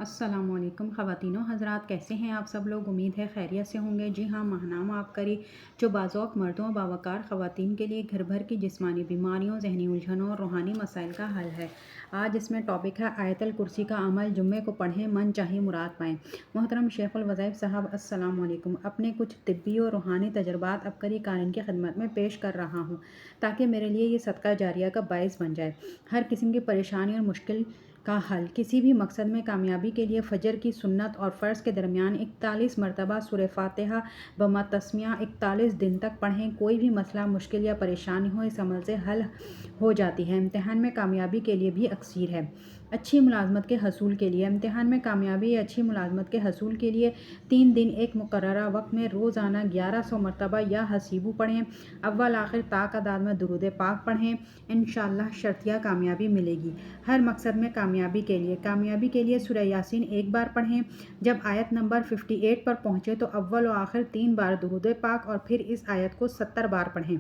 अस्सलाम वालेकुम ख़वातीनो हज़रात, कैसे हैं आप सब लोग। उम्मीद है खैरियत से होंगे। जी हाँ, माहनामा आप करी जो बाज़ौक़ मर्दों और बावकार ख़वातीन के लिए घर भर की जिस्मानी बीमारियों, ज़हनी उलझनों और रूहानी मसाइल का हल है। आज इसमें टॉपिक है आयतल कुर्सी का अमल। जुम्मे को पढ़ें, मन चाहे मुराद पाएँ। मोहतरम शेखुल वज़ाइफ़ साहब, अस्सलाम वालेकुम। अपने कुछ तिब्बी और रूहानी तजुर्बात अबकरी कारीन की खिदमत में पेश कर रहा हूँ ताकि मेरे लिए ये सदका जारिया का बाइस बन जाए। हर किस्म की परेशानी और मुश्किल का हल। किसी भी मकसद में कामयाबी के लिए फ़जर की सुन्नत और फ़र्ज़ के दरमियान 41 मरतबा सूरह फ़ातिहा बमा तस्मिया 41 दिन तक पढ़ें। कोई भी मसला, मुश्किल या परेशानी हो, इस अमल से हल हो जाती है। इम्तिहान में कामयाबी के लिए भी अक्सीर है। अच्छी मुलाजमत के हसूल के लिए इम्तिहान में कामयाबी या अच्छी मुलाजमत के हसूल के लिए 3 दिन एक मुकर्ररा वक्त में रोज़ाना 1100 मरतबा या हसीबू पढ़ें। अव्वल आखिर तादाद में दुरूद पाक पढ़ें। इंशाअल्लाह शर्तिया कामयाबी मिलेगी। हर मकसद में कामयाबी के लिए सूरह यासीन एक बार पढ़ें। जब आयत नंबर 58 पर पहुँचे तो अव्वल और आखिर 3 बार दुरूद पाक और फिर इस आयत को 70 बार पढ़ें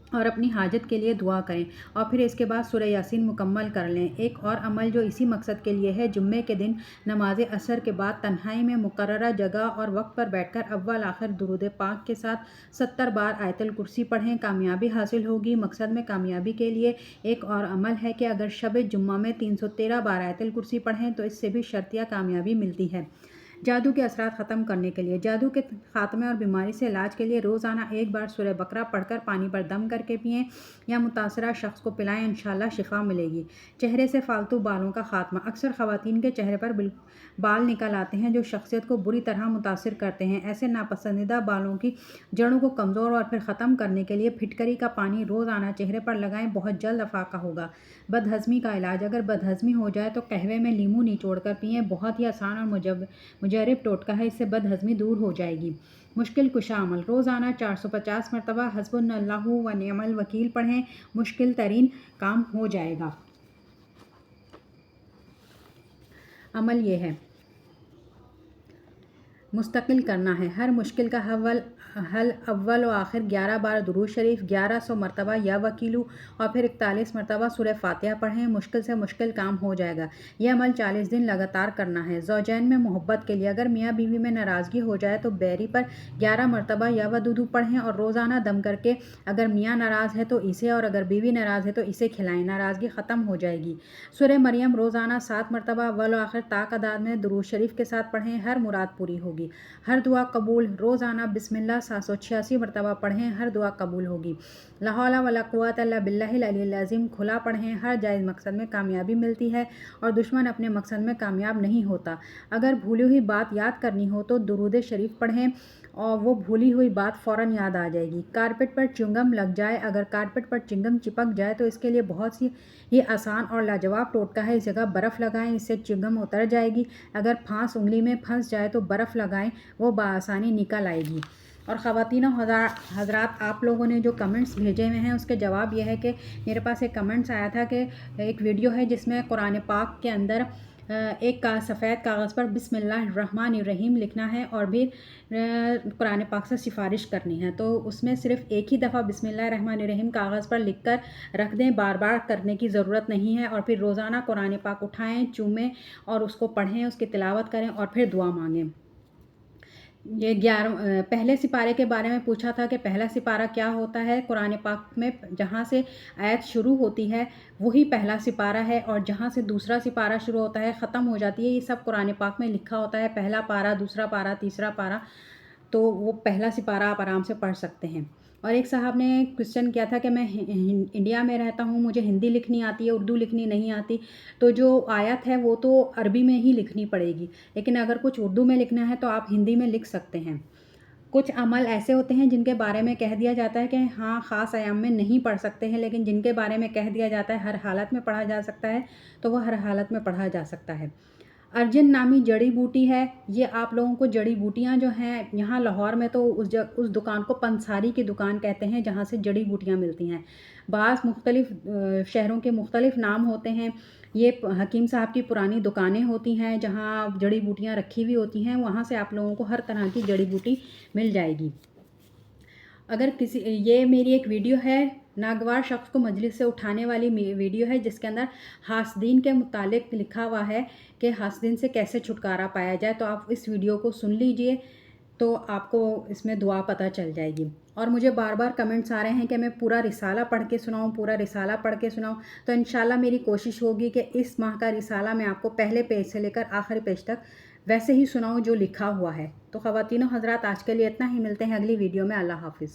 और अपनी हाजत के लिए दुआ करें और फिर इसके बाद सूरह यासीन मुकम्मल कर लें। एक और अमल जो इसी मकसद के लिए है, जुम्मे के दिन नमाज असर के बाद तन्हाई में मुकर्ररा जगह और वक्त पर बैठकर अव्वल आखिर दुरूद पाक के साथ 70 बार आयतल कुर्सी पढ़ें। कामयाबी हासिल होगी। मकसद में कामयाबी के लिए एक और अमल है कि अगर शब जुम्मा में 313 बार आयतल कुर्सी पढ़ें तो इससे भी शर्तिया कामयाबी मिलती है। जादू के असरात ख़त्म करने के लिए जादू के ख़ात्मे और बीमारी से इलाज के लिए रोज़ाना एक बार सूरह बकरा पढ़कर पानी पर दम करके पिएँ या मुतासरा शख्स को पिलाएं। इंशाअल्लाह शिफा मिलेगी। चेहरे से फालतू बालों का खात्मा। अक्सर ख़वातीन के चेहरे पर बाल निकल आते हैं जो शख्सियत को बुरी तरह मुतासिर करते हैं। ऐसे नापसंदीदा बालों की जड़ों को कमज़ोर और फिर ख़त्म करने के लिए फिटकरी का पानी रोज़ाना चेहरे पर लगाएं। बहुत जल्द अफाका होगा। बदहज़मी का इलाज। अगर बदहज़मी हो जाए तो कहवे में लीमू निचोड़ कर पिएँ। बहुत ही आसान और मुजरब टोटका है, इससे बदहज़मी दूर हो जाएगी। मुश्किल कुशा अमल। रोज़ाना 450 मरतबा हस्बुनल्लाहु व निअमल वकील पढ़ें। मुश्किल तरीन काम हो जाएगा। अमल ये है, मुस्तकिल करना है। हर मुश्किल का हल अव्वल और आखिर 11 बार दुरूद शरीफ, 1100 मरतबा या वकीलू और फिर 41 मरतबा सूरह फ़ातिहा पढ़ें। मुश्किल से मुश्किल काम हो जाएगा। यह अमल 40 दिन लगातार करना है। ज़ौजैन में मोहब्बत के लिए अगर मियाँ बीवी में नाराज़गी हो जाए तो बैरी पर 11 मरतबा या वदूदू पढ़ें और रोज़ाना दम करके अगर मियाँ नाराज़ है तो इसे और अगर बीवी नाराज़ है तो इसे खिलाएं। नाराज़गी ख़त्म हो जाएगी। सूरह मरियम रोज़ाना 7 मरतबा अव्वल और आखिर तादाद में दुरूद शरीफ के साथ पढ़ें। हर मुराद पूरी होगी। हर दुआ कबूल। रोज़ाना बिस्मिल्लाह 786 मरतबा पढ़ें। हर दुआ कबूल होगी। ला हौला वला कुव्वता इल्ला बिल्लाहिल अलिय्यिल अज़ीम खुला पढ़ें। हर जायज़ मकसद में कामयाबी मिलती है और दुश्मन अपने मकसद में कामयाब नहीं होता। अगर भूली हुई बात याद करनी हो तो दुरूद शरीफ पढ़ें और वो भूली हुई बात फ़ौरन याद आ जाएगी। कारपेट पर च्युइंगम लग जाए। अगर कारपेट पर च्युइंगम चिपक जाए तो इसके लिए बहुत सी ये आसान और लाजवाब टोटका है। इस जगह बर्फ़ लगाएं, इससे च्युइंगम उतर जाएगी। अगर फांस उंगली में फंस जाए तो बर्फ़ लगाएं, वो बआसानी निकल आएगी। और ख़वातीनो हज़रात, आप लोगों ने जो कमेंट्स भेजे हुए हैं उसके जवाब यह है कि मेरे पास एक कमेंट्स आया था कि एक वीडियो है जिसमें कुरान पाक के अंदर एक का सफ़ेद कागज़ पर बिस्मिल्लाहिर्रहमानिर्रहीम लिखना है और भी कुरान पाक से सिफारिश करनी है। तो उसमें सिर्फ़ एक ही दफ़ा बिस्मिल्लाहिर्रहमानिर्रहीम कागज़ पर लिख कर रख दें। बार बार करने की ज़रूरत नहीं है। और फिर रोज़ाना कुरान पाक उठाएँ, चूमें और उसको पढ़ें, उसकी तिलावत करें और फिर दुआ मांगें। ये 11 पहले सिपारे के बारे में पूछा था कि पहला सिपारा क्या होता है। कुरान पाक में जहाँ से आयत शुरू होती है वही पहला सिपारा है और जहाँ से दूसरा सिपारा शुरू होता है, ख़त्म हो जाती है, ये सब कुरान पाक में लिखा होता है। पहला पारा, दूसरा पारा, तीसरा पारा, तो वो पहला सिपारा आप आराम से पढ़ सकते हैं। और एक साहब ने क्वेश्चन किया था कि मैं इंडिया में रहता हूँ, मुझे हिंदी लिखनी आती है, उर्दू लिखनी नहीं आती, तो जो आयत है वो तो अरबी में ही लिखनी पड़ेगी, लेकिन अगर कुछ उर्दू में लिखना है तो आप हिंदी में लिख सकते हैं। कुछ अमल ऐसे होते हैं जिनके बारे में कह दिया जाता है कि हाँ ख़ास अयाम में नहीं पढ़ सकते हैं, लेकिन जिनके बारे में कह दिया जाता है हर हालत में पढ़ा जा सकता है, तो वह हर हालत में पढ़ा जा सकता है। अर्जन नामी जड़ी बूटी है। ये आप लोगों को जड़ी बूटियाँ जो हैं यहाँ लाहौर में तो उस दुकान को पंसारी की दुकान कहते हैं जहाँ से जड़ी बूटियाँ मिलती हैं। बाज़ मुख्तलिफ़ शहरों के मुख्तलिफ़ नाम होते हैं। ये हकीम साहब की पुरानी दुकानें होती हैं जहाँ जड़ी बूटियाँ रखी हुई होती हैं, वहाँ से आप लोगों को हर तरह की जड़ी बूटी मिल जाएगी। अगर किसी ये मेरी एक वीडियो है ناگوار شخص کو مجلس سے اٹھانے والی ویڈیو ہے جس کے اندر حاسدین کے متعلق لکھا ہوا ہے کہ حاسدین سے کیسے چھٹکارا پایا جائے، تو آپ اس ویڈیو کو سن لیجئے تو آپ کو اس میں دعا پتہ چل جائے گی۔ اور مجھے بار بار کمنٹس آ رہے ہیں کہ میں پورا رسالہ پڑھ کے سناؤں، تو انشاءاللہ میری کوشش ہوگی کہ اس ماہ کا رسالہ میں آپ کو پہلے پیج سے لے کر آخری پیج تک ویسے ہی سناؤں جو لکھا ہوا ہے۔ تو خواتین و حضرات، آج کے لیے اتنا ہی، ملتے ہیں اگلی ویڈیو میں۔ اللہ حافظ۔